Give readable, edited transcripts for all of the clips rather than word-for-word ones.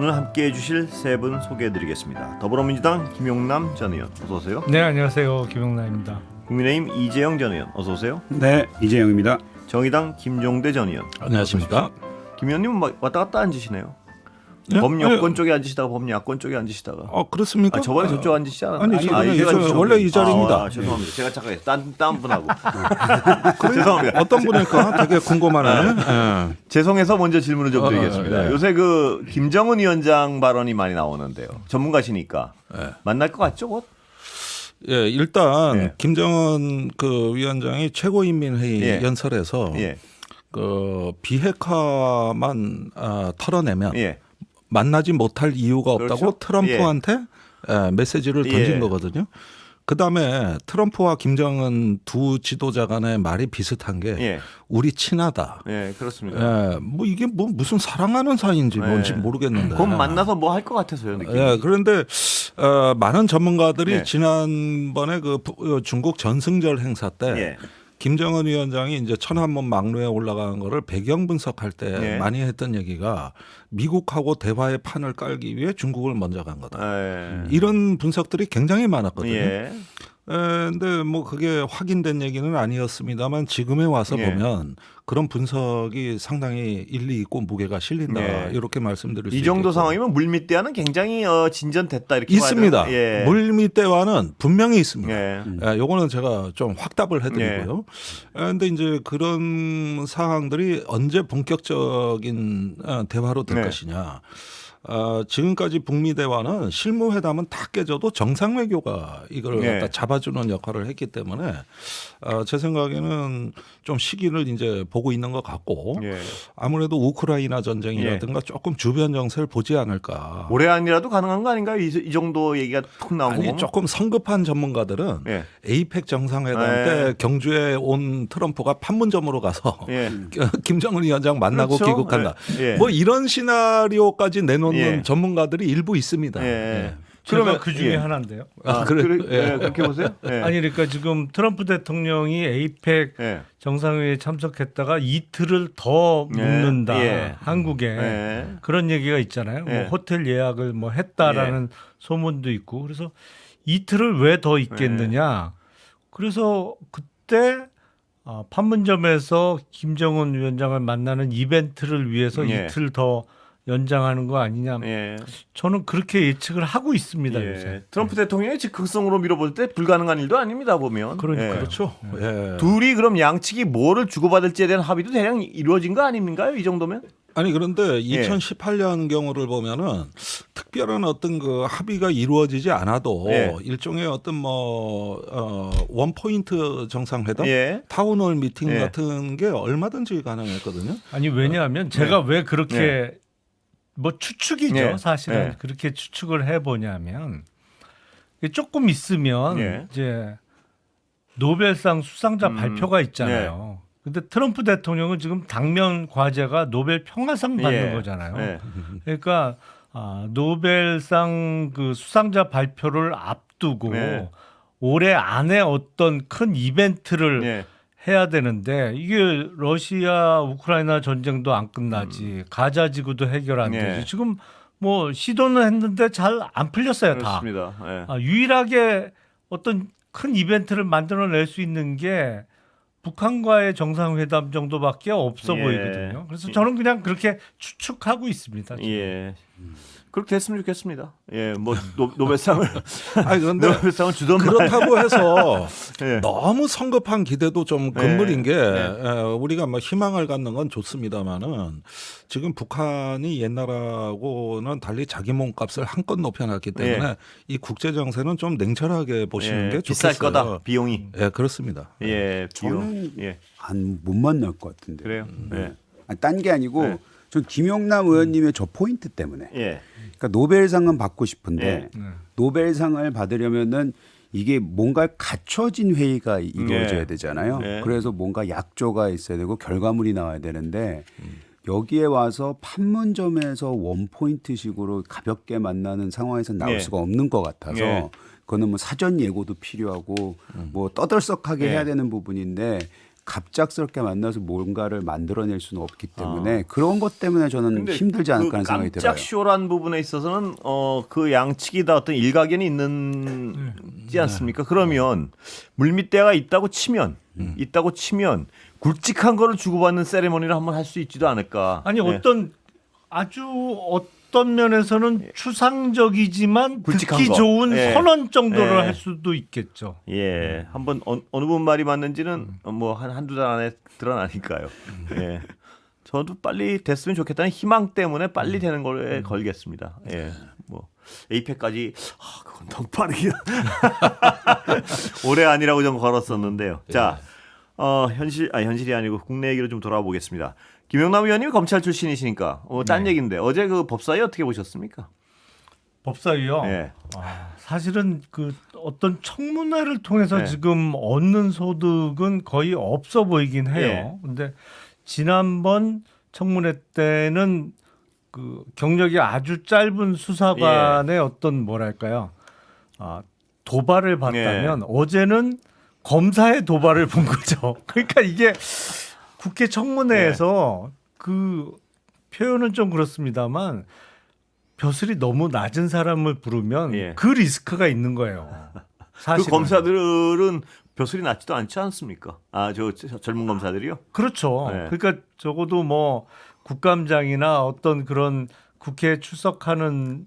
오늘 함께해 주실 세 분 소개해드리겠습니다. 더불어민주당 김용남 전 의원 어서 오세요. 네, 안녕하세요. 김용남입니다. 국민의힘 이재영 전 의원 어서 오세요. 네, 이재영입니다. 정의당 김종대 전 의원 안녕하십니까? 김 의원님은 왔다 갔다 앉으시네요. 네? 범여권 쪽에 앉으시다가 범야권 쪽에 앉으시다가 그렇습니까? 저번에 저쪽 앉으시지 않았나요? 아니, 저번에 이제가 저쪽에. 원래 이 자리입니다. 죄송합니다. 제가 착각했어요. 딴 분하고. 죄송합니다. 어떤 분일까? 되게 궁금하네. 예. 죄송해서 먼저 질문을 좀 드리겠습니다. 예. 요새 그 김정은 위원장 발언이 많이 나오는데요. 전문가시니까 예. 만날 것 같죠, 곧? 예, 일단 예. 김정은 그 위원장이 최고인민회의 예. 연설에서 예, 그 비핵화만 털어내면 예, 만나지 못할 이유가 없다고 그렇죠? 트럼프한테 메시지를 던진 예. 거거든요. 그다음에 트럼프와 김정은 두 지도자 간의 말이 비슷한 게 예, 우리 친하다. 예, 그렇습니다. 예, 뭐 이게 뭐 무슨 사랑하는 사이인지 뭔지 예. 모르겠는데. 곧 만나서 뭐 할 것 같아서요, 느낌. 예, 그런데 많은 전문가들이 예. 지난번에 중국 전승절 행사 때 예, 김정은 위원장이 이제 천안문 막루에 올라간 거를 배경 분석할 때 예. 많이 했던 얘기가 미국하고 대화의 판을 깔기 위해 중국을 먼저 간 거다. 예, 이런 분석들이 굉장히 많았거든요. 예, 근데 뭐 그게 확인된 얘기는 아니었습니다만 지금에 와서 예. 보면 그런 분석이 상당히 일리 있고 무게가 실린다. 예. 이렇게 말씀드릴 수 이 정도 있겠고. 상황이면 물밑 대화는 굉장히 진전됐다 이렇게 있습니다. 봐야 돼요. 예. 물밑 대화는 분명히 있습니다. 예. 요거는 제가 좀 확답을 해드리고요. 그런데 이제 그런 상황들이 언제 본격적인 대화로 될 네. 것이냐. 지금까지 북미 대화는 실무회담은 다 깨져도 정상 외교가 이걸 네. 갖다 잡아주는 역할을 했기 때문에 제 생각에는 좀 시기를 이제 보고 있는 것 같고 예. 아무래도 우크라이나 전쟁이라든가 조금 주변 정세를 보지 않을까. 올해 안이라도 가능한 거 아닌가요? 이 정도 얘기가 툭 나온 거 아니 보면. 조금 성급한 전문가들은 예. 에이펙 정상회담 예. 때 경주에 온 트럼프가 판문점으로 가서 예. 김정은 위원장 만나고 그렇죠. 귀국한다. 예. 뭐 이런 시나리오까지 내놓는 예. 전문가들이 일부 있습니다. 예. 그러면 그 중에 예. 하나인데요. 예, 그렇게 보세요. 예. 아니 그러니까 지금 트럼프 대통령이 에이펙 예. 정상회의에 참석했다가 이틀을 더 예. 묵는다. 예. 한국에 예. 그런 얘기가 있잖아요. 예. 뭐 호텔 예약을 뭐 했다라는 소문도 있고 그래서 이틀을 왜 더 있겠느냐. 그래서 그때 판문점에서 김정은 위원장을 만나는 이벤트를 위해서 예. 이틀 더 연장하는 거 아니냐. 예. 저는 그렇게 예측을 하고 있습니다. 예. 요새. 트럼프 대통령이 즉흥성으로 밀어볼 때 불가능한 일도 아닙니다 보면. 그러니까. 예. 그렇죠. 예. 둘이 그럼 양측이 뭐를 주고받을지에 대한 합의도 대략 이루어진 거 아닌가요? 이 정도면? 아니 그런데 예. 2018년 경우를 보면은 특별한 어떤 그 합의가 이루어지지 않아도 예. 일종의 어떤 원 포인트 정상회담, 예. 타운홀 미팅 예. 같은 게 얼마든지 가능했거든요. 아니 왜냐하면 제가 왜 그렇게 뭐 추측이죠. 네. 사실은 네. 그렇게 추측을 해보냐면 조금 있으면 네. 이제 노벨상 수상자 발표가 있잖아요. 근데 트럼프 대통령은 지금 당면 과제가 노벨 평화상 받는 예. 거잖아요. 예. 그러니까 노벨상 그 수상자 발표를 앞두고 네. 올해 안에 어떤 큰 이벤트를 예. 해야 되는데 이게 러시아 우크라이나 전쟁도 안 끝나지 가자 지구도 해결 안 예. 되지 지금 뭐 시도는 했는데 잘 안 풀렸어요 다. 그렇습니다. 예. 유일하게 어떤 큰 이벤트를 만들어낼 수 있는 게 북한과의 정상회담 정도밖에 없어 예. 보이거든요. 그래서 저는 그냥 그렇게 추측하고 있습니다. 지금. 예. 그렇게 됐으면 좋겠습니다. 예, 뭐 노벨상을 아니 그런데 노벨상을 주던 말. 그렇다고 해서 예. 너무 성급한 기대도 좀 금물인 게 네. 우리가 뭐 희망을 갖는 건 좋습니다만은 지금 북한이 옛날하고는 달리 자기 몸값을 한껏 높여놨기 때문에 예. 이 국제 정세는 좀 냉철하게 보시는 게 좋겠어요. 비쌀 거다 비용이. 예, 그렇습니다. 예, 비용. 저는 예, 못 만날 것 같은데. 그래요. 예, 딴 게 아니고 네. 전 김용남 의원님의 저 포인트 때문에. 예, 그러니까 노벨상은 받고 싶은데 네. 노벨상을 받으려면은 이게 뭔가 갖춰진 회의가 이루어져야 되잖아요. 네. 그래서 뭔가 약조가 있어야 되고 결과물이 나와야 되는데 여기에 와서 판문점에서 원 포인트식으로 가볍게 만나는 상황에서 나올 네. 수가 없는 것 같아서 네. 그거는 뭐 사전 예고도 필요하고 뭐 떠들썩하게 네. 해야 되는 부분인데 갑작스럽게 만나서 뭔가를 만들어낼 수는 없기 때문에 그런 것 때문에 저는 힘들지 않을까 하는 생각이 들어요. 깜짝 쇼란 부분에 있어서는 그 양측이 다 어떤 일가견이 있는지 않습니까? 그러면 물밑대가 있다고 치면 굵직한 거를 주고받는 세레머니를 한번 할 수 있지도 않을까. 아니 예. 어떤 면에서는 추상적이지만 굵직한 듣기 거. 좋은 예. 선언 정도를 예. 할 수도 있겠죠. 예, 한번 어느 분 말이 맞는지는 뭐 한두 달 안에 드러나니까요. 예, 저도 빨리 됐으면 좋겠다는 희망 때문에 빨리 되는 거에 걸겠습니다. 예, 뭐 에이펙까지 그건 너무 빠르게 올해 아니라고 좀 걸었었는데요. 자, 현실이 아니고 국내 얘기로 좀 돌아보겠습니다. 김영남 의원님이 검찰 출신이시니까 딴 얘기인데 어제 그 법사위 어떻게 보셨습니까? 법사위요. 예. 사실은 그 어떤 청문회를 통해서 네. 지금 얻는 소득은 거의 없어 보이긴 해요. 근데 지난번 청문회 때는 그 경력이 아주 짧은 수사관의 어떤 뭐랄까요? 도발을 봤다면 어제는 검사의 도발을 본 거죠. 그러니까 이게 국회 청문회에서 그 표현은 좀 그렇습니다만 벼슬이 너무 낮은 사람을 부르면 그 리스크가 있는 거예요. 사실은. 그 검사들은 벼슬이 낮지도 않지 않습니까? 저 젊은 검사들이요? 그렇죠. 네. 그러니까 적어도 뭐 국감장이나 어떤 그런 국회에 출석하는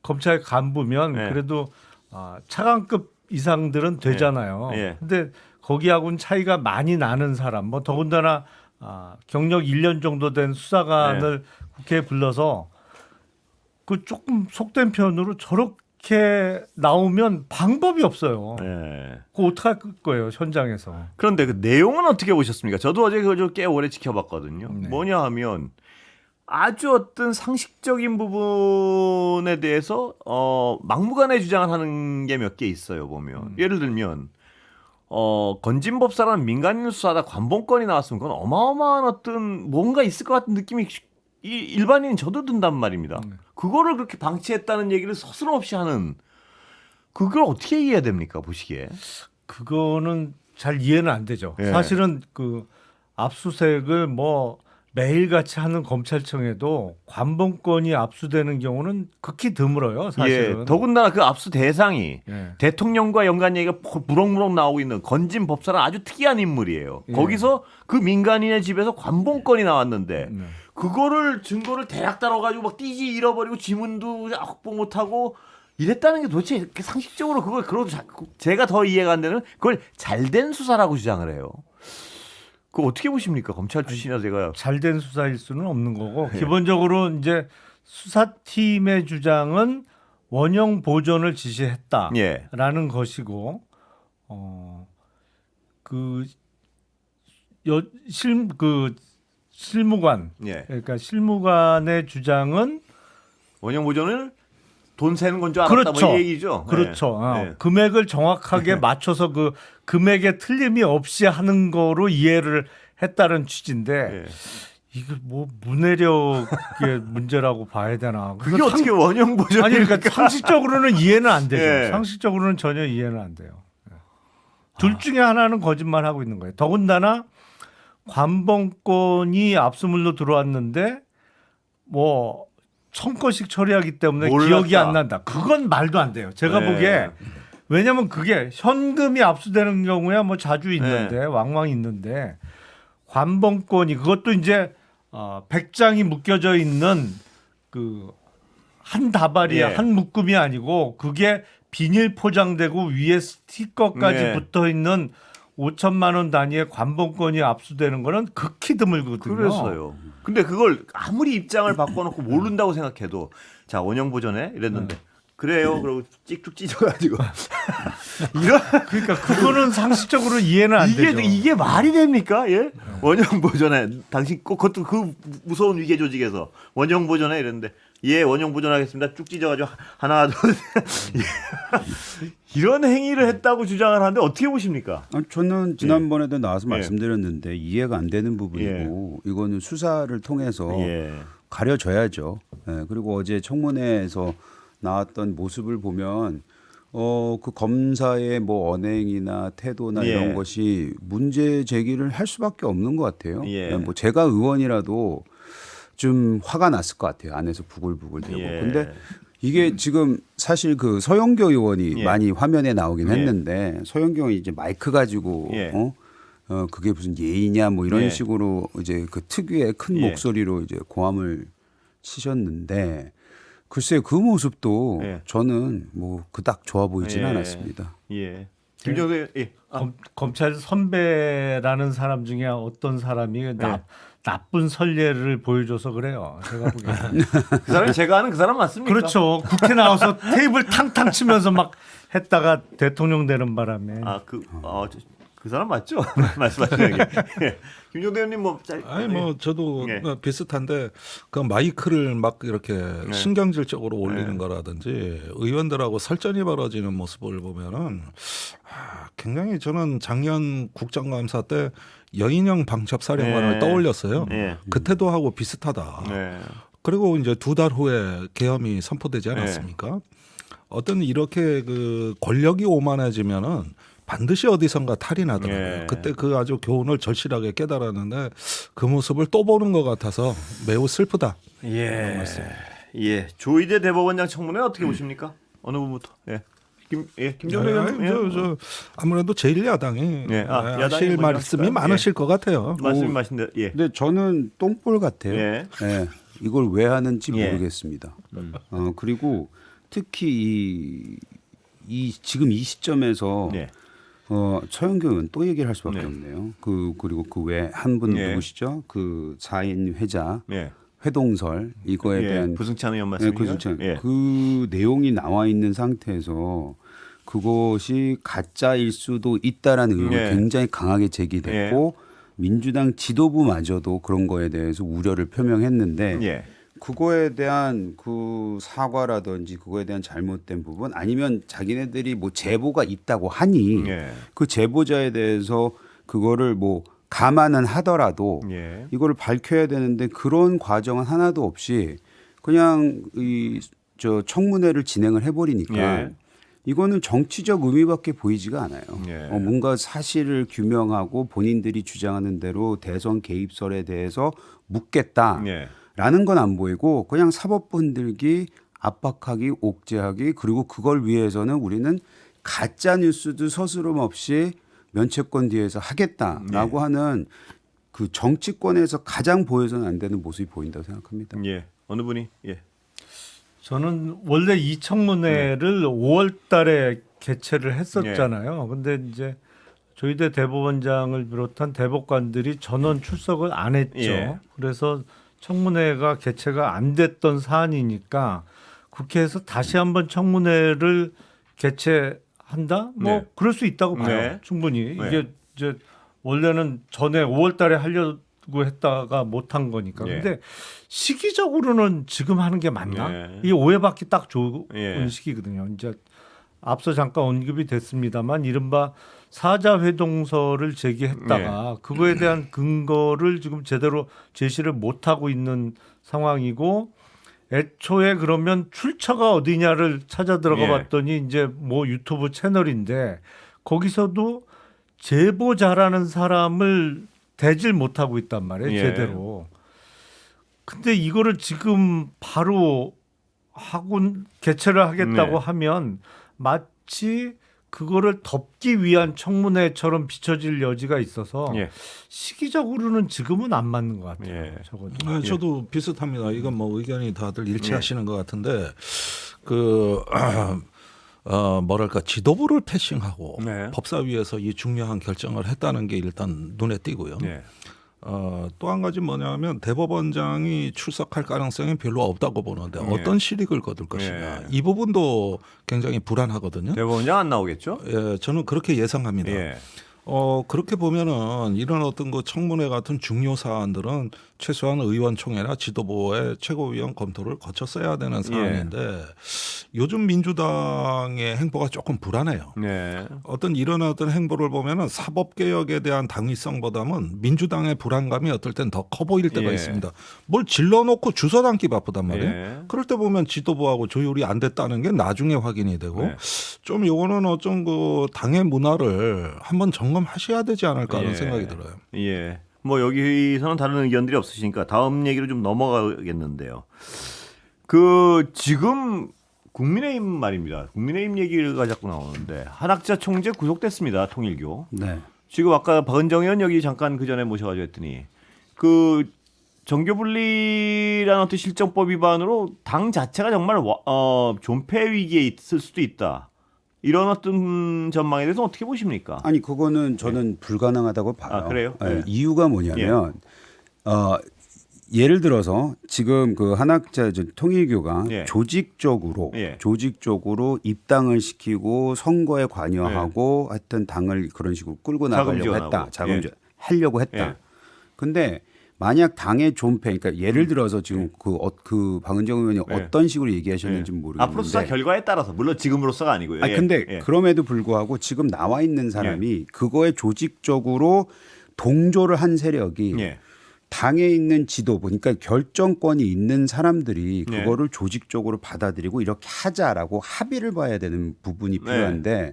검찰 간부면 그래도 차관급 이상들은 되잖아요. 근데 거기하고는 차이가 많이 나는 사람, 뭐 더군다나 경력 1년 정도 된 수사관을 국회에 불러서 그 조금 속된 표현으로 저렇게 나오면 방법이 없어요. 그거 어떡할 거예요, 현장에서. 그런데 그 내용은 어떻게 보셨습니까? 저도 어제 그거 꽤 오래 지켜봤거든요. 뭐냐 하면 아주 어떤 상식적인 부분에 대해서 막무가내 주장을 하는 게 몇 개 있어요. 보면 예를 들면 건진법사라는 민간인 수사다 관봉권이 나왔으면 그건 어마어마한 어떤 뭔가 있을 것 같은 느낌이 일반인 저도 든단 말입니다. 그거를 그렇게 방치했다는 얘기를 서슴없이 하는 그걸 어떻게 이해해야 됩니까? 보시기에. 그거는 잘 이해는 안 되죠. 예. 사실은 그 압수수색을 뭐 매일같이 하는 검찰청에도 관봉권이 압수되는 경우는 극히 드물어요. 사실은. 더군다나 그 압수 대상이 예. 대통령과 연관 얘기가 무럭무럭 나오고 있는 건진 법사는 아주 특이한 인물이에요. 거기서 그 민간인의 집에서 관봉권이 나왔는데 그거를 증거를 대략 다뤄가지고 막 띠지 잃어버리고 지문도 확보 못하고 이랬다는 게 도대체 이렇게 상식적으로 그걸 제가 더 이해가 안 되는 그걸 잘된 수사라고 주장을 해요. 그거 어떻게 보십니까? 검찰 출신이라 제가. 잘된 수사일 수는 없는 거고 기본적으로 이제 수사팀의 주장은 원형 보존을 지시했다라는 것이고 실무관 그러니까 실무관의 주장은 원형 보존을 돈 세는 건 줄 알았다 그렇죠. 뭐 이 얘기죠. 그렇죠. 금액을 정확하게 맞춰서 그 금액에 틀림이 없이 하는 거로 이해를 했다는 취지인데 이거 뭐 문해력의 문제라고 봐야 되나? 그게 어떻게 원형 보존이 아니 그러니까 상식적으로는 이해는 안 되죠. 예. 상식적으로는 전혀 이해는 안 돼요. 둘 중에 하나는 거짓말 하고 있는 거예요. 더군다나 관봉권이 압수물로 들어왔는데 뭐 1000건씩 처리하기 때문에 몰랐다. 기억이 안 난다. 그건 말도 안 돼요. 제가 보기에 왜냐하면 그게 현금이 압수되는 경우야 뭐 자주 있는데 왕왕 있는데 관봉권이 그것도 이제 100장이 묶여져 있는 그 한 다발이 한 묶음이 아니고 그게 비닐 포장되고 위에 스티커까지 붙어 있는 5천만 원 단위의 관봉권이 압수되는 거는 극히 드물거든요. 그래서요. 근데 그걸 아무리 입장을 바꿔놓고 모른다고 생각해도 자 원형 보존해 이랬는데 그래요. 그러고 찍쭉 찢어가지고 이런 그러니까 그거는 상식적으로 이해는 안 되죠. 이게 말이 됩니까? 예? 원형 보존해. 당신 꼭 그것도 그 무서운 위계 조직에서 원형 보존해 이랬는데 원형 보존하겠습니다. 쭉 찢어가지고 하나 둘 이런 행위를 했다고 주장을 하는데 어떻게 보십니까? 저는 지난번에도 나와서 말씀드렸는데 이해가 안 되는 부분이고 이거는 수사를 통해서 가려져야죠. 그리고 어제 청문회에서 나왔던 모습을 보면 그 검사의 뭐 언행이나 태도나 예. 이런 것이 문제 제기를 할 수밖에 없는 것 같아요. 예. 뭐 제가 의원이라도 좀 화가 났을 것 같아요. 안에서 부글부글 되고. 예. 근데 이게 지금 사실 그 서영교 의원이 예. 많이 화면에 나오긴 예. 했는데 서영교 의원이 이제 마이크 가지고 예. 그게 무슨 예의냐 뭐 이런 예. 식으로 이제 그 특유의 큰 예. 목소리로 이제 고함을 치셨는데 글쎄요 그 모습도 예. 저는 뭐 그닥 좋아 보이지는 예. 않았습니다. 예. 김정대 예. 검찰 선배라는 사람 중에 어떤 사람이 나쁜 선례를 보여줘서 그래요. 제가 보기에는. 그 사람이 제가 아는 그 사람 맞습니까? 그렇죠. 국회 나와서 테이블 탕탕 치면서 막 했다가 대통령 되는 바람에. 그 사람 맞죠? 말씀하시는 게. 예. 김종대 의원님 뭐 아니 뭐 저도 예. 비슷한데 그 마이크를 막 이렇게 네. 신경질적으로 올리는 네. 거라든지 의원들하고 설전이 벌어지는 모습을 보면은 굉장히 저는 작년 국정감사 때 여인영 방첩사령관을 네. 떠올렸어요. 네. 그때도 하고 비슷하다. 네. 그리고 이제 2달 후에 계엄이 선포되지 않았습니까? 어떤 이렇게 그 권력이 오만해지면은 반드시 어디선가 탈이 나더라고요. 예. 그때 그 아주 교훈을 절실하게 깨달았는데 그 모습을 또 보는 것 같아서 매우 슬프다. 예. 예. 조희대 대법원장 청문회 어떻게 보십니까? 어느 부분부터? 예. 김종대 의원님. 저 아무래도 제1야당이 예. 야당이 하실 먼저 말씀이 하실까요? 많으실 것 같아요. 말씀하신데 예. 근데 저는 똥볼 같아요. 예. 예. 이걸 왜 하는지 예. 모르겠습니다. 그리고 특히 지금 이 시점에서 예. 서영교 의원 또 얘기를 할 수밖에 네. 없네요. 그리고 그 외 한 분 예. 누구시죠? 그 4인 회자 예. 회동설 이거에 예. 대한 부승찬 의원 네, 말씀이요? 그렇죠. 예. 그 내용이 나와 있는 상태에서 그것이 가짜일 수도 있다라는 의혹이 예. 굉장히 강하게 제기됐고 민주당 지도부마저도 그런 거에 대해서 우려를 표명했는데 예. 그거에 대한 그 사과라든지 그거에 대한 잘못된 부분 아니면 자기네들이 뭐 제보가 있다고 하니 예. 그 제보자에 대해서 그거를 뭐 감안은 하더라도 예. 이거를 밝혀야 되는데 그런 과정은 하나도 없이 그냥 저 청문회를 진행을 해버리니까 예. 이거는 정치적 의미밖에 보이지가 않아요. 예. 뭔가 사실을 규명하고 본인들이 주장하는 대로 대선 개입설에 대해서 묻겠다. 예. 라는 건 안 보이고 그냥 사법부 흔들기, 압박하기, 옥죄하기 그리고 그걸 위해서는 우리는 가짜 뉴스도 서스럼 없이 면책권 뒤에서 하겠다라고 하는 그 정치권에서 가장 보여서는 안 되는 모습이 보인다고 생각합니다. 예. 어느 분이? 예. 저는 원래 이 청문회를 5월 달에 개최를 했었잖아요. 근데 이제 조희대 대법원장을 비롯한 대법관들이 전원 출석을 안 했죠. 예. 그래서 청문회가 개최가 안 됐던 사안이니까 국회에서 다시 한번 청문회를 개최한다? 뭐 네. 그럴 수 있다고 봐요. 네. 충분히. 네. 이게 이제 원래는 전에 5월 달에 하려고 했다가 못 한 거니까. 네. 근데 시기적으로는 지금 하는 게 맞나? 네. 이게 오해받기 딱 좋은 예. 시기거든요. 이제 앞서 잠깐 언급이 됐습니다만 이른바 사자회동서를 제기했다가 그거에 대한 근거를 지금 제대로 제시를 못하고 있는 상황이고 애초에 그러면 출처가 어디냐를 찾아 들어가 예. 봤더니 이제 뭐 유튜브 채널인데 거기서도 제보자라는 사람을 대질 못하고 있단 말이에요. 예. 제대로. 근데 이거를 지금 바로 하고 개최를 하겠다고 네. 하면 마치 그거를 덮기 위한 청문회처럼 비춰질 여지가 있어서 예. 시기적으로는 지금은 안 맞는 것 같아요. 예. 적어도. 네, 저도 비슷합니다. 이건 뭐 의견이 다들 일치하시는 네. 것 같은데 그 뭐랄까 지도부를 패싱하고 네. 법사위에서 이 중요한 결정을 했다는 게 일단 눈에 띄고요. 예. 또 한 가지 뭐냐면 대법원장이 출석할 가능성이 별로 없다고 보는데 어떤 실익을 거둘 것이냐 이 부분도 굉장히 불안하거든요. 대법원장 안 나오겠죠? 예, 저는 그렇게 예상합니다. 예. 그렇게 보면은 이런 어떤 그 청문회 같은 중요 사안들은 최소한 의원총회나 지도부의 최고위원 검토를 거쳤어야 되는 사안인데 요즘 민주당의 행보가 조금 불안해요. 네. 어떤 일어나던 행보를 보면은 사법개혁에 대한 당위성보다는 민주당의 불안감이 어떨 땐 더 커 보일 때가 예. 있습니다. 뭘 질러놓고 주워 담기 바쁘단 말이에요. 예. 그럴 때 보면 지도부하고 조율이 안 됐다는 게 나중에 확인이 되고 네. 좀 요거는 어떤 그 당의 문화를 한번 점검하셔야 되지 않을까 하는 예. 생각이 들어요. 예. 뭐 여기서는 다른 의견들이 없으시니까 다음 얘기로 좀 넘어가겠는데요. 그 지금 국민의힘 말입니다. 국민의힘 얘기가 자꾸 나오는데 한학자 총재 구속됐습니다. 통일교. 네. 지금 아까 박은정 의원 여기 잠깐 그 전에 모셔가지고 했더니 그 정교분리라는 어떤 실정법 위반으로 당 자체가 정말 존폐 위기에 있을 수도 있다. 이런 어떤 전망에 대해서 어떻게 보십니까? 아니 그거는 저는 불가능하다고 봐요. 아, 그래요? 네, 네. 이유가 뭐냐면 예를 들어서 지금 그 한학자 통일교가 예. 조직적으로 예. 입당을 시키고 선거에 관여하고 하여튼 당을 그런 식으로 끌고 자금 나가려고 지원하고. 했다. 자금 예. 지원 하려고 했다. 예. 근데 만약 당의 존폐, 그러니까 예를 들어서 지금 그 박은정 의원이 예. 어떤 식으로 얘기하셨는지는 모르겠는데 앞으로 수사 결과에 따라서 물론 지금으로서가 아니고요. 아니 예. 근데 예. 그럼에도 불구하고 지금 나와 있는 사람이 그거에 조직적으로 동조를 한 세력이 예. 당에 있는 지도부, 그러니까 결정권이 있는 사람들이 네. 그거를 조직적으로 받아들이고 이렇게 하자라고 합의를 봐야 되는 부분이 필요한데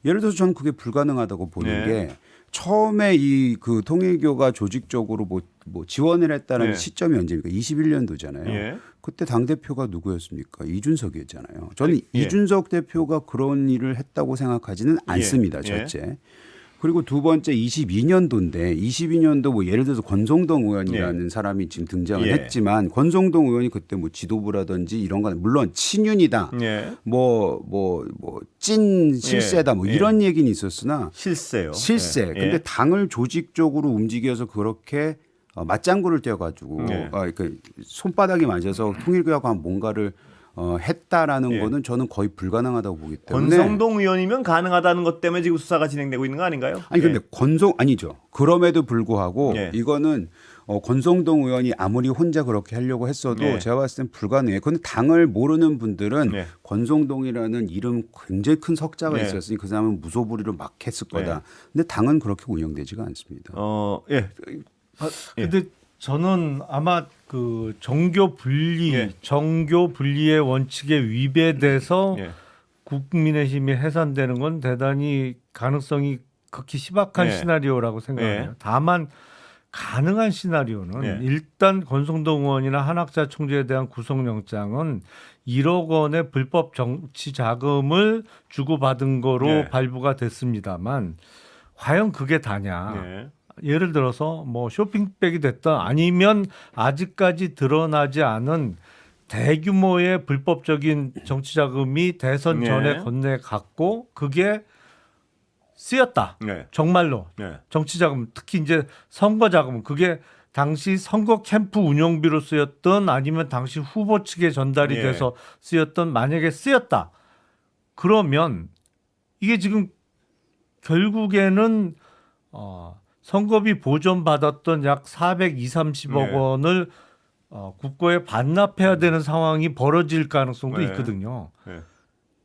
예를 들어서 저는 그게 불가능하다고 보는 네. 게 처음에 이 그 통일교가 조직적으로 뭐 지원을 했다는 네. 시점이 언제입니까? 21년도잖아요. 예. 그때 당 대표가 누구였습니까? 이준석이었잖아요. 저는 예. 이준석 대표가 그런 일을 했다고 생각하지는 않습니다. 예. 첫째. 그리고 두 번째 22년도인데 22년도 뭐 예를 들어서 권성동 의원이라는 사람이 지금 등장을 예. 했지만 권성동 의원이 그때 뭐 지도부라든지 이런 건 물론 친윤이다. 예. 찐 실세다 뭐 예. 이런 얘기는 있었으나 실세요. 실세. 예. 근데 당을 조직적으로 움직여서 그렇게 맞장구를 떼어가지고 예. 그 손바닥이 맞아서 통일교하고 뭔가를 했다라는 예. 거는 저는 거의 불가능하다고 보기 때문에 권성동 의원이면 가능하다는 것 때문에 지금 수사가 진행되고 있는 거 아닌가요? 아니 근데 예. 아니죠. 그럼에도 불구하고 예. 이거는 권성동 의원이 아무리 혼자 그렇게 하려고 했어도 예. 제가 봤을 땐 불가능해요. 근데 당을 모르는 분들은 예. 권성동이라는 이름 굉장히 큰 석자가 예. 있었으니 그 사람은 무소불위로 막 했을 거다. 예. 근데 당은 그렇게 운영되지가 않습니다. 예. 예. 근데 저는 아마 그 정교 분리의 원칙에 위배돼서 예. 국민의힘이 해산되는 건 대단히 가능성이 극히 희박한 예. 시나리오라고 생각해요. 예. 다만 가능한 시나리오는 예. 일단 권성동 의원이나 한학자 총재에 대한 구속영장은 1억 원의 불법 정치 자금을 주고받은 거로 예. 발부가 됐습니다만 과연 그게 다냐. 예. 예를 들어서 뭐 쇼핑백이 됐다 아니면 아직까지 드러나지 않은 대규모의 불법적인 정치 자금이 대선 네. 전에 건네갔고 그게 쓰였다. 네. 정말로 네. 정치 자금 특히 이제 선거 자금 그게 당시 선거 캠프 운영비로 쓰였던 아니면 당시 후보 측에 전달이 예. 돼서 쓰였던 만약에 쓰였다. 그러면 이게 지금 결국에는 선거비 보전 받았던 약 430억 네. 원을 국고에 반납해야 되는 상황이 벌어질 가능성도 네. 있거든요. 네.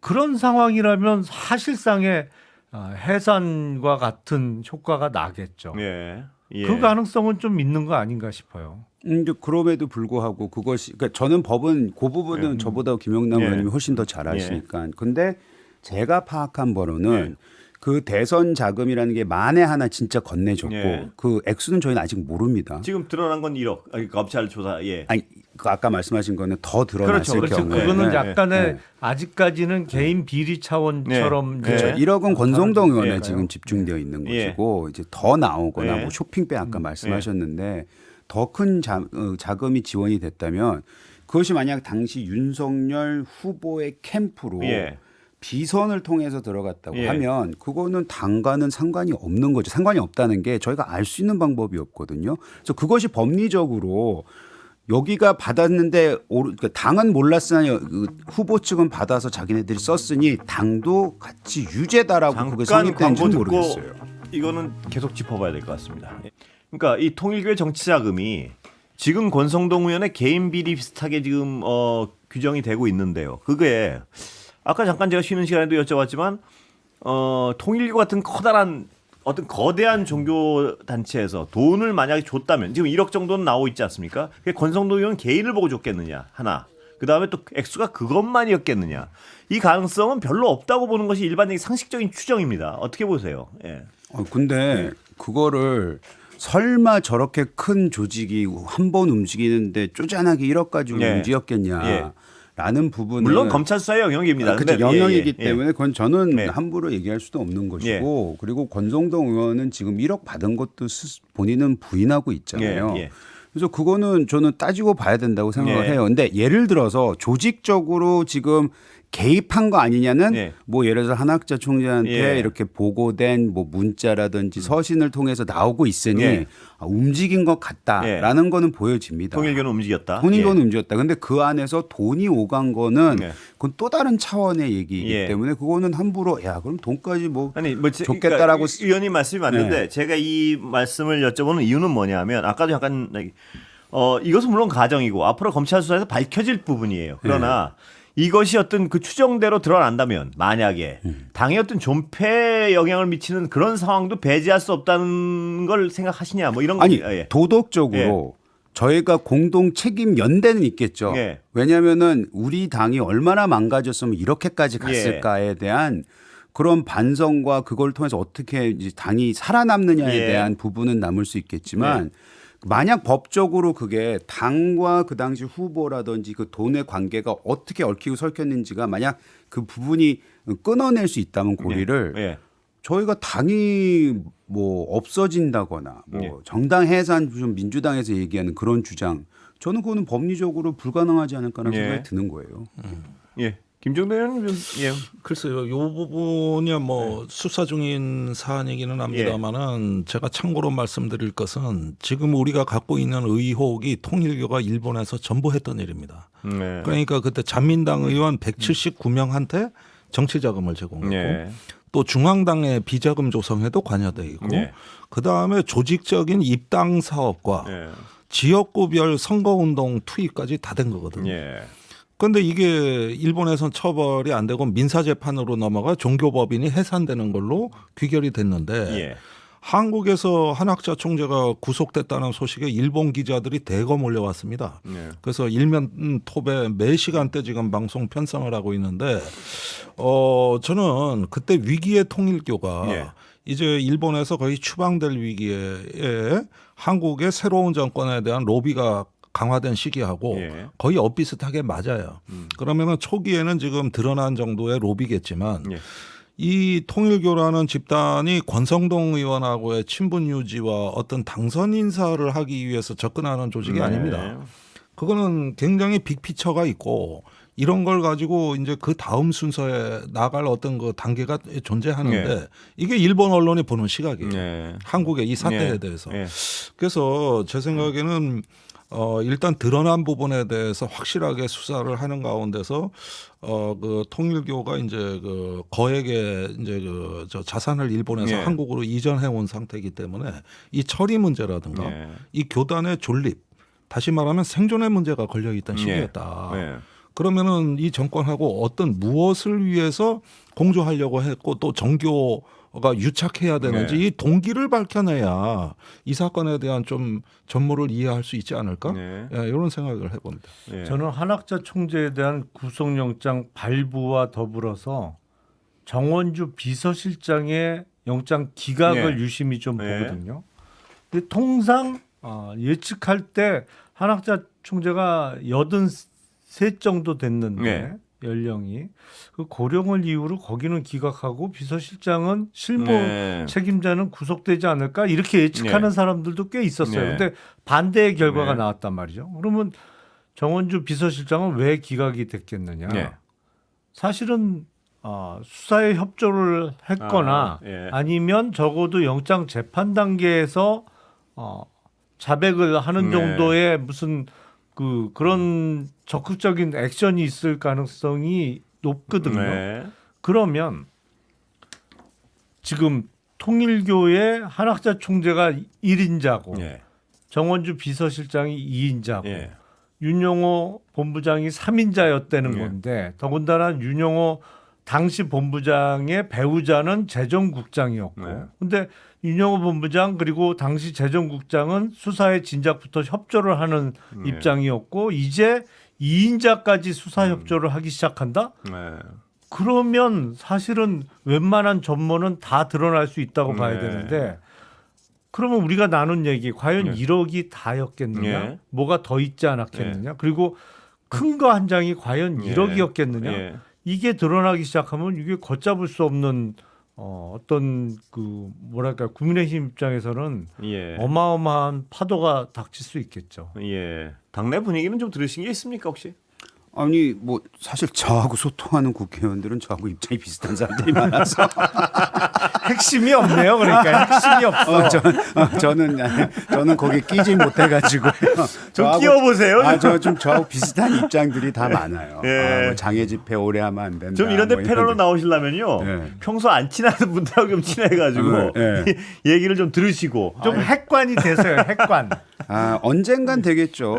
그런 상황이라면 사실상의 해산과 같은 효과가 나겠죠. 예. 예. 그 가능성은 좀 있는 거 아닌가 싶어요. 근데 그럼에도 불구하고 그것이 그러니까 저는 법은 그 부분은 저보다 김영남 예. 의원님이 훨씬 더 잘 아시니까. 근데 제가 파악한 바로는 그 대선 자금이라는 게 만에 하나 진짜 건네줬고 예. 그 액수는 저희는 아직 모릅니다. 지금 드러난 건 1억. 검찰 조사. 예. 아니 그 아까 말씀하신 거는 더 드러났을 그렇죠. 경우에 그거는 네. 약간의 네. 아직까지는 개인 비리 차원처럼 네. 이제 그렇죠. 1억은 권성동 의원에 예. 지금 집중되어 있는 예. 것이고 이제 더 나오거나 예. 뭐 쇼핑백 아까 말씀하셨는데 더 큰 자금이 지원이 됐다면 그것이 만약 당시 윤석열 후보의 캠프로 예. 비선을 통해서 들어갔다고 예. 하면 그거는 당과는 상관이 없는 거죠. 상관이 없다는 게 저희가 알 수 있는 방법이 없거든요. 그래서 그것이 법리적으로 여기가 받았는데 그러니까 당은 몰랐으나 후보 측은 받아서 자기네들이 썼으니 당도 같이 유죄다라고 그게 잠깐 광고 성립된지는 듣고 모르겠어요. 이거는 계속 짚어봐야 될 것 같습니다. 그러니까 이 통일교회 정치자금이 지금 권성동 의원의 개인 비리 비슷하게 지금 규정이 되고 있는데요. 그게 아까 잠깐 제가 쉬는 시간에도 여쭤봤지만 통일교 같은 커다란 어떤 거대한 종교 단체에서 돈을 만약에 줬다면 지금 1억 정도는 나오고 있지 않습니까? 그게 권성동 의원 개인을 보고 줬겠느냐 하나. 그다음에 또 액수가 그것만이었겠느냐. 이 가능성은 별로 없다고 보는 것이 일반적인 상식적인 추정입니다. 어떻게 보세요? 예. 근데 그거를 설마 저렇게 큰 조직이 한 번 움직이는데 쪼잔하게 1억 가지고 예. 움직였겠냐라는 부분은 물론 검찰 수사의 영역입니다. 그렇죠. 근데 영역이기 예. 때문에 그건 저는 예. 함부로 얘기할 수도 없는 것이고 그리고 권성동 의원은 지금 1억 받은 것도 본인은 부인하고 있잖아요. 예. 그래서 그거는 저는 따지고 봐야 된다고 생각을 예. 해요. 근데 예를 들어서 조직적으로 지금 개입한 거 아니냐는 예. 뭐 예를 들어서 한학자 총재한테 예. 이렇게 보고된 뭐 문자라든지 서신을 통해서 나오고 있으니 예. 움직인 것 같다라는 거는 보여집니다. 통일교는 움직였다. 통일교는 움직였다. 근데 그 안에서 돈이 오간 거는 예. 그건 또 다른 차원의 얘기이기 예. 때문에 그거는 함부로 야 그럼 돈까지 뭐 아니 좋겠다라고 그러니까 의원님 말씀이 맞는데 제가 이 말씀을 여쭤보는 이유는 뭐냐면 아까도 잠깐 이것은 물론 가정이고 앞으로 검찰 수사에서 밝혀질 부분이에요. 그러나 이것이 어떤 그 추정대로 드러난다면 만약에 당의 어떤 존폐에 영향을 미치는 그런 상황도 배제할 수 없다는 걸 생각하시냐 뭐 이런 아니 거. 예. 도덕적으로 저희가 공동 책임 연대는 있겠죠. 예. 왜냐하면은 우리 당이 얼마나 망가졌으면 이렇게까지 갔을까에 대한 그런 반성과 그걸 통해서 어떻게 이제 당이 살아남느냐에 예. 대한 부분은 남을 수 있겠지만 만약 법적으로 그게 당과 그 당시 후보라든지 그 돈의 관계가 어떻게 얽히고 설켰는지가 만약 그 부분이 끊어낼 수 있다면 고리를 예. 저희가 당이 뭐 없어진다거나 뭐 예. 정당 해산 좀 민주당에서 얘기하는 그런 주장 저는 그거는 법리적으로 불가능하지 않을까라는 예. 생각이 드는 거예요. 예. 김종대 의원님 좀 예. 글쎄요, 이 부분이야 뭐 수사 중인 사안이기는 합니다만은 제가 참고로 말씀드릴 것은 지금 우리가 갖고 있는 의혹이 통일교가 일본에서 전부 했던 일입니다. 네. 그러니까 그때 잔민당 의원 179명한테 정치 자금을 제공했고 예. 또 중앙당의 비자금 조성에도 관여돼 있고 예. 그 다음에 조직적인 입당 사업과 예. 지역구별 선거운동 투입까지 다 된 거거든요. 예. 그런데 이게 일본에선 처벌이 안 되고 민사재판으로 넘어가 종교법인이 해산되는 걸로 귀결이 됐는데 예. 한국에서 한학자 총재가 구속됐다는 소식에 일본 기자들이 대거 몰려왔습니다. 예. 그래서 일면 톱에 매 시간대 지금 방송 편성을 하고 있는데 저는 그때 위기의 통일교가 예. 이제 일본에서 거의 추방될 위기에 한국의 새로운 정권에 대한 로비가 강화된 시기하고 예. 거의 엇비슷하게 맞아요. 그러면은 초기에는 지금 드러난 정도의 로비겠지만 예. 이 통일교라는 집단이 권성동 의원하고의 친분 유지와 어떤 당선 인사를 하기 위해서 접근하는 조직이 네. 아닙니다. 그거는 굉장히 빅피처가 있고 이런 걸 가지고 이제 그 다음 순서에 나갈 어떤 그 단계가 존재하는데 이게 일본 언론이 보는 시각이에요. 네. 한국의 이 사태에 예. 대해서. 예. 그래서 제 생각에는 일단 드러난 부분에 대해서 확실하게 수사를 하는 가운데서 그 통일교가 이제 그 거액의 이제 그 저 자산을 일본에서 예. 한국으로 이전해 온 상태이기 때문에 이 처리 문제라든가 예. 이 교단의 존립 다시 말하면 생존의 문제가 걸려 있던 시기였다. 예. 그러면은 이 정권하고 어떤 무엇을 위해서 공조하려고 했고 또 정교가 유착해야 되는지 네. 이 동기를 밝혀내야 이 사건에 대한 좀 전모를 이해할 수 있지 않을까? 네. 예, 이런 생각을 해봅니다. 예. 저는 한학자 총재에 대한 구속영장 발부와 더불어서 정원주 비서실장의 영장 기각을 네. 유심히 좀 네. 보거든요. 근데 통상 예측할 때 한학자 총재가 83 정도 됐는데 네. 연령이 그 고령을 이유로 거기는 기각하고 비서실장은 실무 네. 책임자는 구속되지 않을까 이렇게 예측하는 네. 사람들도 꽤 있었어요. 네. 근데 반대의 결과가 네. 나왔단 말이죠. 그러면 정원주 비서실장은 왜 기각이 됐겠느냐? 네. 사실은 수사에 협조를 했거나 예. 아니면 적어도 영장 재판 단계에서 자백을 하는 네. 정도의 무슨 그런 적극적인 액션이 있을 가능성이 높거든요. 네. 그러면 지금 통일교의 한학자 총재가 1인자고 예. 정원주 비서실장이 2인자고 예. 윤영호 본부장이 3인자였다는 건데 더군다나 윤영호 당시 본부장의 배우자는 재정국장이었고 네. 근데 윤영호 본부장 그리고 당시 재정국장은 수사에 진작부터 협조를 하는 네. 입장이었고 이제 2인자까지 수사 협조를 하기 시작한다? 네. 그러면 사실은 웬만한 전모는 다 드러날 수 있다고 봐야 네. 되는데 그러면 우리가 나눈 얘기 과연 네. 1억이 다였겠느냐? 네. 뭐가 더 있지 않았겠느냐? 그리고 큰 거 한 장이 과연 예. 1억이었겠느냐? 예. 이게 드러나기 시작하면 이게 걷잡을 수 없는 어떤 그 뭐랄까 국민의힘 입장에서는 예. 어마어마한 파도가 닥칠 수 있겠죠. 예. 당내 분위기는 좀 들으신 게 있습니까 혹시? 아니 뭐 사실 저하고 소통하는 국회의원들은 저하고 입장이 비슷한 사람들이 많아서 핵심이 없네요. 그러니까 핵심이 없어. 저는 거기에 끼지 못해가지고 좀 끼워보세요. 저하고 비슷한 입장들이 다 많아요. 예. 뭐 장애 집회 오래 하면 안 된다. 좀 이런데 뭐 패널로 이런데. 나오시려면요. 네. 평소 안 친하는 분들하고 좀 친해가지고 네. 얘기를 좀 들으시고. 좀 핵관이 되세요. 핵관. 언젠간 되겠죠.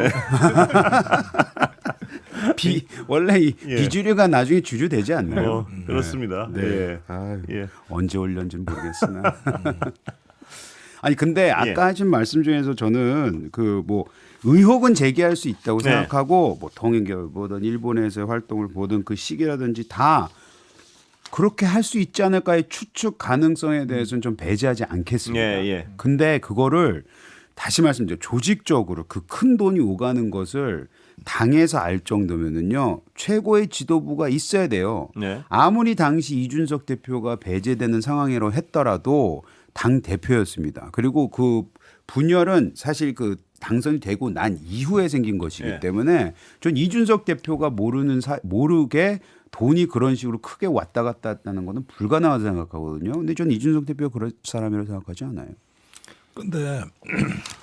원래 이 예. 비주류가 나중에 주류 되지 않나요? 그렇습니다. 네. 예. 아유, 예. 언제 올렸는지 모르겠으나. 아니 근데 아까 하신 말씀 중에서 저는 그 뭐 의혹은 제기할 수 있다고 네. 생각하고 뭐 통일교 보든 일본에서의 활동을 보든 그 시기라든지 다 그렇게 할 수 있지 않을까의 추측 가능성에 대해서는 좀 배제하지 않겠습니다. 예. 근데 그거를 다시 말씀드려 조직적으로 그 큰 돈이 오가는 것을 당에서 알 정도면은요 최고의 지도부가 있어야 돼요. 네. 아무리 당시 이준석 대표가 배제되는 상황이라고 했더라도 당 대표였습니다. 그리고 그 분열은 사실 그 당선이 되고 난 이후에 생긴 것이기 예. 때문에 전 이준석 대표가 모르게 돈이 그런 식으로 크게 왔다 갔다 했다는 것은 불가능하다고 생각하거든요. 근데 전 이준석 대표가 그럴 사람이라고 생각하지 않아요. 근데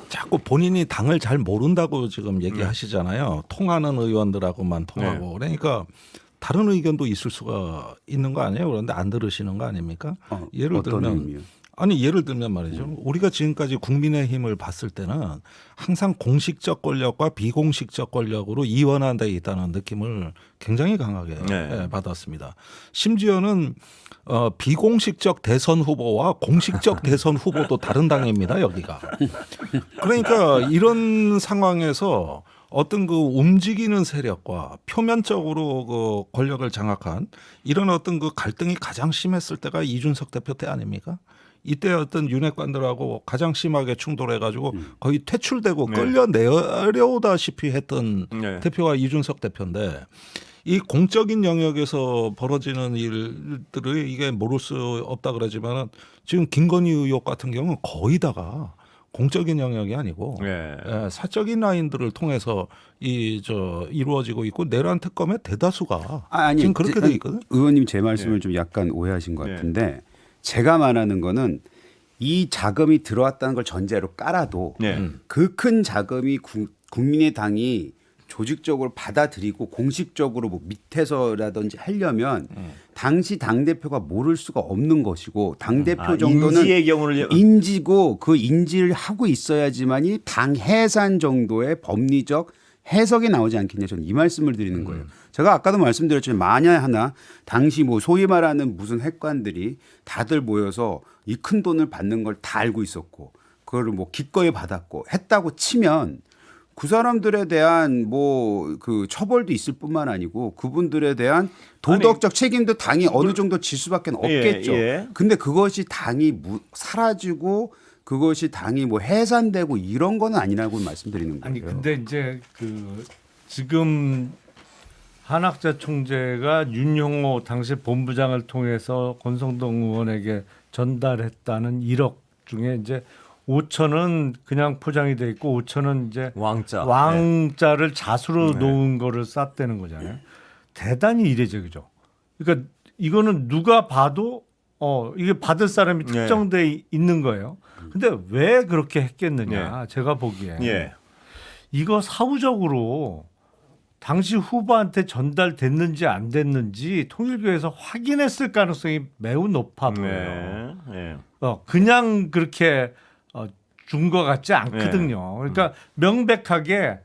자꾸 본인이 당을 잘 모른다고 지금 얘기하시잖아요. 통하는 의원들하고만 통하고. 그러니까 다른 의견도 있을 수가 있는 거 아니에요? 그런데 안 들으시는 거 아닙니까? 예를 어떤 들면 의미요? 예를 들면 말이죠. 우리가 지금까지 국민의힘을 봤을 때는 항상 공식적 권력과 비공식적 권력으로 이원한 데 있다는 느낌을 굉장히 강하게 네. 받았습니다. 심지어는 비공식적 대선 후보와 공식적 대선 후보도 다른 당입니다. 여기가. 그러니까 이런 상황에서 어떤 그 움직이는 세력과 표면적으로 그 권력을 장악한 이런 어떤 그 갈등이 가장 심했을 때가 이준석 대표 때 아닙니까? 이때 어떤 윤핵관들하고 가장 심하게 충돌해가지고 거의 퇴출되고 네. 끌려 내려오다시피 했던 네. 대표가 이준석 대표인데 이 공적인 영역에서 벌어지는 일들을 이게 모를 수 없다 그러지만은 지금 김건희 의혹 같은 경우는 거의 다가 공적인 영역이 아니고 예. 사적인 라인들을 통해서 이루어지고 있고 내란 특검의 대다수가 지금 그렇게 돼 있거든. 의원님 제 말씀을 좀 약간 오해하신 것 예. 같은데 제가 말하는 거는 이 자금이 들어왔다는 걸 전제로 깔아도 예. 그 큰 자금이 국민의당이 조직적으로 받아들이고 공식적으로 뭐 밑에서라든지 하려면 당시 당 대표가 모를 수가 없는 것이고 당 대표 정도는 인지의 경우를 인지고 그 인지를 하고 있어야지만이 당 해산 정도의 법리적 해석이 나오지 않겠냐 저는 이 말씀을 드리는 거예요. 제가 아까도 말씀드렸지만 만약 하나 당시 뭐 소위 말하는 무슨 핵관들이 다들 모여서 이 큰 돈을 받는 걸 다 알고 있었고 그거를 뭐 기꺼이 받았고 했다고 치면 그 사람들에 대한 뭐 그 처벌도 있을 뿐만 아니고 그분들에 대한 도덕적 책임도 당이 어느 정도 질 수밖에 없겠죠. 예. 근데 그것이 당이 사라지고 그것이 당이 뭐 해산되고 이런 거는 아니라고 말씀드리는 거예요. 아니 근데 이제 그 지금 한학자 총재가 윤영호 당시 본부장을 통해서 권성동 의원에게 전달했다는 1억 중에 이제 5천은 그냥 포장이 돼 있고 5천은 이제 왕자를 자수로 놓은 거를 쌌다는 거잖아요. 대단히 이례적이죠. 그러니까 이거는 누가 봐도 이게 받을 사람이 특정돼 있는 거예요. 근데 왜 그렇게 했겠느냐? 제가 보기에 이거 사후적으로 당시 후보한테 전달됐는지 안 됐는지 통일교에서 확인했을 가능성이 매우 높아 보여요. 그냥 그렇게 준 것 같지 않거든요. 그러니까 명백하게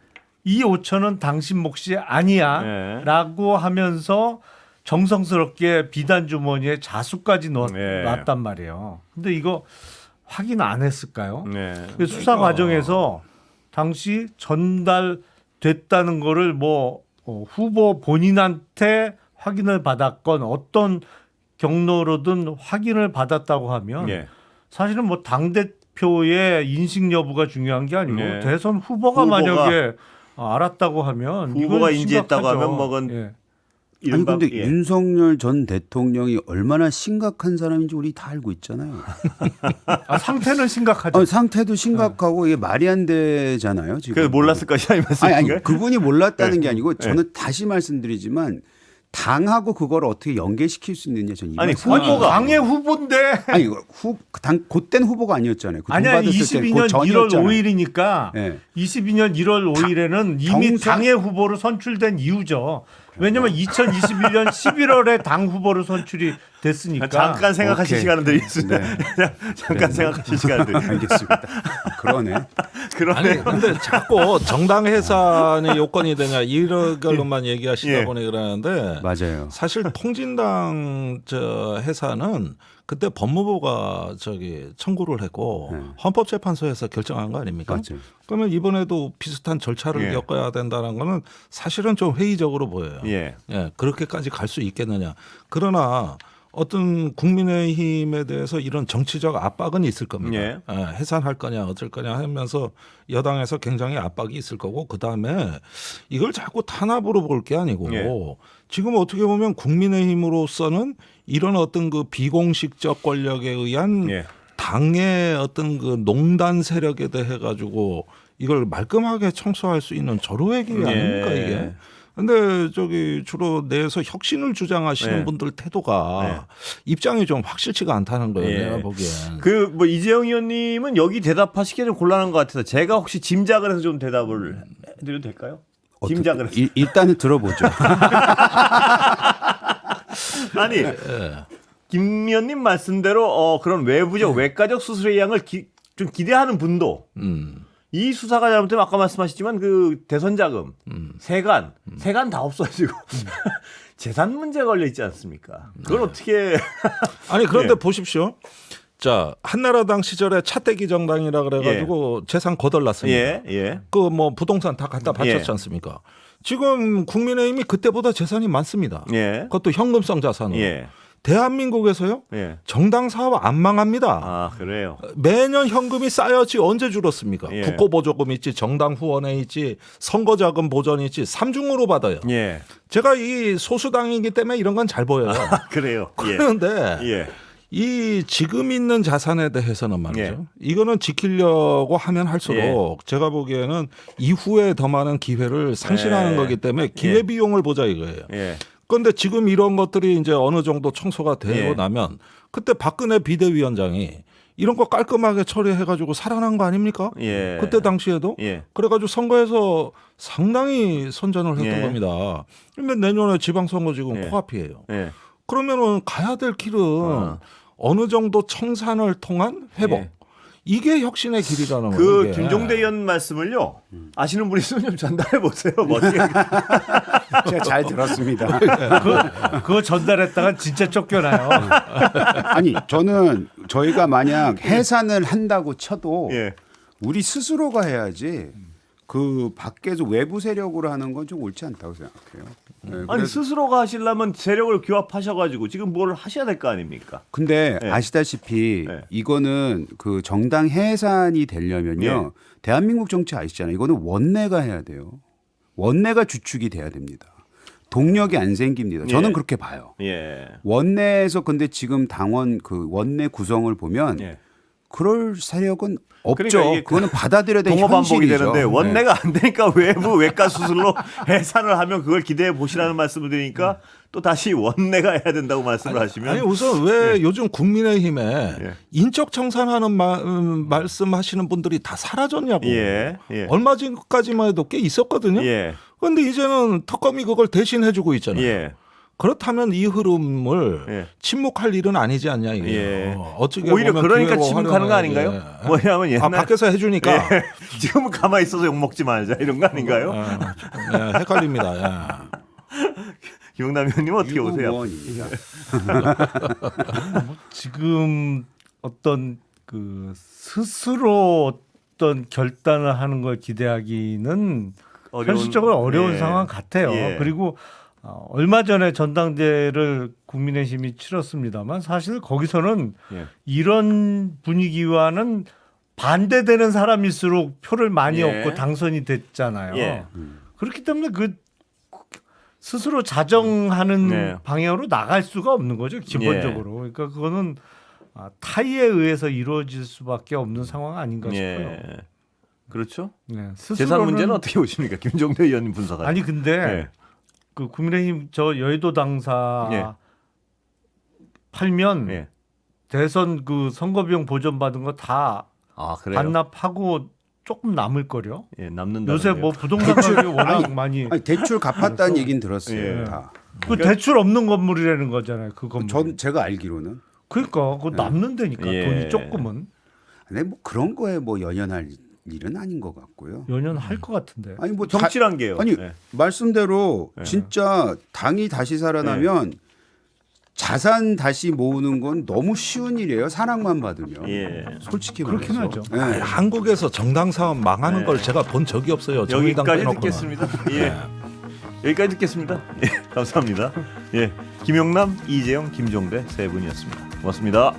이 5천은 당신 몫이 아니야 네. 라고 하면서 정성스럽게 비단 주머니에 자수까지 네. 놨단 말이에요. 근데 이거 확인 안 했을까요? 네. 수사 과정에서 당시 전달됐다는 거를 뭐 후보 본인한테 확인을 받았건 어떤 경로로든 확인을 받았다고 하면 예. 사실은 뭐 당대표의 인식 여부가 중요한 게 아니고 네. 대선 후보가 만약에 알았다고 하면 후보가 이건 인지했다고 심각하죠. 하면 뭐건 예. 아니 이른바 근데 예. 윤석열 전 대통령이 얼마나 심각한 사람인지 우리 다 알고 있잖아요. 상태는 심각하죠. 상태도 심각하고 이게 말이 안 되잖아요. 지금. 그래서 몰랐을 것이다 이 아니 말씀인가요? 그분이 몰랐다는 네. 게 아니고 저는 다시 말씀드리지만 당하고 그걸 어떻게 연계시킬 수 있느냐 저는 이 아니, 말씀을 후보가 당의 후보인데 아니 당 그땐 후보가 아니었잖아요. 그돈 아니야 받았을 때 22년 그 1월 전이었잖아요. 5일이니까 네. 22년 1월 5일에는 이미 경선- 당의 후보로 선출된 이유죠. 왜냐하면 2021년 11월에 당 후보로 선출이 됐으니까. 잠깐 생각하실 오케이. 시간을 드리겠습니다. 네. 잠깐 생각하실 시간을 드리겠습니다. 알겠습니다. 그러네. 그러네. 근데 자꾸 정당 해산이 요건이 되냐 이런 걸로만 얘기하시다 예. 보니 그러는데 맞아요. 사실 통진당 해산은 그때 법무부가 청구를 했고 네. 헌법재판소에서 결정한 거 아닙니까? 맞아요. 그러면 이번에도 비슷한 절차를 예. 겪어야 된다는 거는 사실은 좀 회의적으로 보여요. 예. 예, 그렇게까지 갈 수 있겠느냐. 그러나 어떤 국민의힘에 대해서 이런 정치적 압박은 있을 겁니다. 예. 해산할 거냐 어쩔 거냐 하면서 여당에서 굉장히 압박이 있을 거고 그다음에 이걸 자꾸 탄압으로 볼 게 아니고 예. 지금 어떻게 보면 국민의힘으로서는 이런 어떤 그 비공식적 권력에 의한 예. 당의 어떤 그 농단 세력에 대해 가지고 이걸 말끔하게 청소할 수 있는 절호의 기회 아닙니까 예. 이게? 근데 주로 내에서 혁신을 주장하시는 네. 분들 태도가 네. 입장이 좀 확실치가 않다는 거예요. 예. 내가 보기엔. 그 뭐 이재영 의원님은 여기 대답하시기가 좀 곤란한 것 같아서 제가 혹시 짐작을 해서 좀 대답을 해드려도 될까요? 짐작을 해서. 일단은 들어보죠. 아니 김 의원님 말씀대로 그런 외부적 외과적 수술의 양을 좀 기대하는 분도 이 수사가 잘못되면 아까 말씀하셨지만 그 대선 자금, 세관 다 없어지고 재산 문제 걸려 있지 않습니까? 그걸 어떻게 아니 그런데 예. 보십시오. 자 한나라당 시절에 차떼기 정당이라 그래가지고 재산 거덜났습니다. 예, 예. 그 뭐 부동산 다 갖다 바쳤지 예. 않습니까? 지금 국민의힘이 그때보다 재산이 많습니다. 예. 그것도 현금성 자산으로. 예. 대한민국에서요. 예. 정당 사업 안 망합니다. 아, 그래요. 매년 현금이 쌓였지 언제 줄었습니까? 예. 국고보조금 있지, 정당 후원회 있지, 선거자금 보전 있지, 삼중으로 받아요. 예. 제가 이 소수당이기 때문에 이런 건 잘 보여요. 그래요. 예. 그런데 예. 이 지금 있는 자산에 대해서는 말이죠. 예. 이거는 지키려고 하면 할수록 제가 보기에는 이후에 더 많은 기회를 상실하는 예. 거기 때문에 기회 비용을 보자 이거예요. 예. 그런데 지금 이런 것들이 이제 어느 정도 청소가 되고 예. 나면 그때 박근혜 비대위원장이 이런 거 깔끔하게 처리해가지고 살아난 거 아닙니까? 예. 그때 당시에도 예. 그래가지고 선거에서 상당히 선전을 했던 예. 겁니다. 그러면 내년에 지방선거 지금 예. 코앞이에요. 예. 그러면은 가야 될 길은 어느 정도 청산을 통한 회복. 예. 이게 혁신의 길이라는 거예요. 그 이게. 김종대 의원 말씀을요. 아시는 분이 있으면 좀 전달해 보세요. 뭐 어떻게 제가 잘 들었습니다. 그거 전달했다가 진짜 쫓겨나요. 아니 저는 저희가 만약 해산을 한다고 쳐도 예. 우리 스스로가 해야지 그 밖에서 외부 세력으로 하는 건 좀 옳지 않다고 생각해요. 네, 아니 그래서- 스스로가 하시려면 세력을 규합하셔가지고 지금 뭘 하셔야 될 거 아닙니까? 근데 네. 아시다시피 네. 이거는 그 정당 해산이 되려면요. 대한민국 정치 아시잖아요. 이거는 원내가 해야 돼요. 원내가 주축이 돼야 됩니다. 동력이 안 생깁니다. 저는 예. 그렇게 봐요. 예. 원내에서 근데 지금 당원 그 원내 구성을 보면 예. 그럴 세력은 없죠. 그러니까 이게 그거는 받아들여야 될 동어반복이 현실이죠. 되는데 네. 원내가 안 되니까 외부 외과 수술로 해산을 하면 그걸 기대해 보시라는 말씀을 드리니까 또 다시 원내가 해야 된다고 말씀을 하시면 아니 우선 왜 요즘 국민의힘에 예. 인적 청산하는 말씀하시는 분들이 다 사라졌냐고. 예. 예. 얼마 전까지만 해도 꽤 있었거든요. 예. 그런데 이제는 특검이 그걸 대신해주고 있잖아요. 예. 그렇다면 이 흐름을 예. 침묵할 일은 아니지 않냐 이게. 예. 어떻게 오히려 보면 그러니까 기회로 침묵하는 거 활용해야지. 아닌가요? 뭐냐면 옛날 밖에서 해주니까 예. 지금은 가만히 있어서 욕 먹지 말자 이런 거 아닌가요? 예, 헷갈립니다. 예. 김영남 의원님 어떻게 보세요? 유구무원입니다. 지금 어떤 그 스스로 어떤 결단을 하는 걸 기대하기는 현실적으로 어려운 예. 상황 같아요. 예. 그리고 얼마 전에 전당대회를 국민의힘이 치렀습니다만 사실 거기서는 예. 이런 분위기와는 반대되는 사람일수록 표를 많이 예. 얻고 당선이 됐잖아요. 예. 그렇기 때문에 그 스스로 자정하는 네. 방향으로 나갈 수가 없는 거죠 기본적으로. 그러니까 그거는 타의에 의해서 이루어질 수밖에 없는 상황 아닌가 싶어요. 예. 그렇죠. 네, 재산 스스로는- 문제는 어떻게 보십니까, 김종대 의원님 분석하는? 아니 근데 예. 그 국민의힘 저 여의도 당사 예. 팔면 예. 대선 그 선거비용 보전 받은 거 다 아 그래요. 반납하고 조금 남을 거요. 예, 남는다. 요새 뭐 부동산 가격이 워낙 많이 아니, 대출 갚았다는 얘기는 들었어요. 예. 다. 그 대출 없는 건물이라는 거잖아요. 그 건물. 전 제가 알기로는 그러니까 그거 남는다니까 예. 돈이 조금은 근데 뭐 그런 거에 뭐 연연할 일은 아닌 것 같고요. 연연할 것 같은데. 아니 뭐 정치란 게요. 아니 예. 말씀대로 예. 진짜 당이 다시 살아나면 자산 다시 모으는 건 너무 쉬운 일이에요. 산악만 받으면. 예. 솔직히 그렇긴 말해서. 하죠. 예. 아니, 한국에서 정당 사업 망하는 네. 걸 제가 본 적이 없어요. 정의당 여기까지 빼놓고는. 듣겠습니다. 예. 여기까지 듣겠습니다. 예. 감사합니다. 예. 김영남, 이재영, 김종대 세 분이었습니다. 고맙습니다.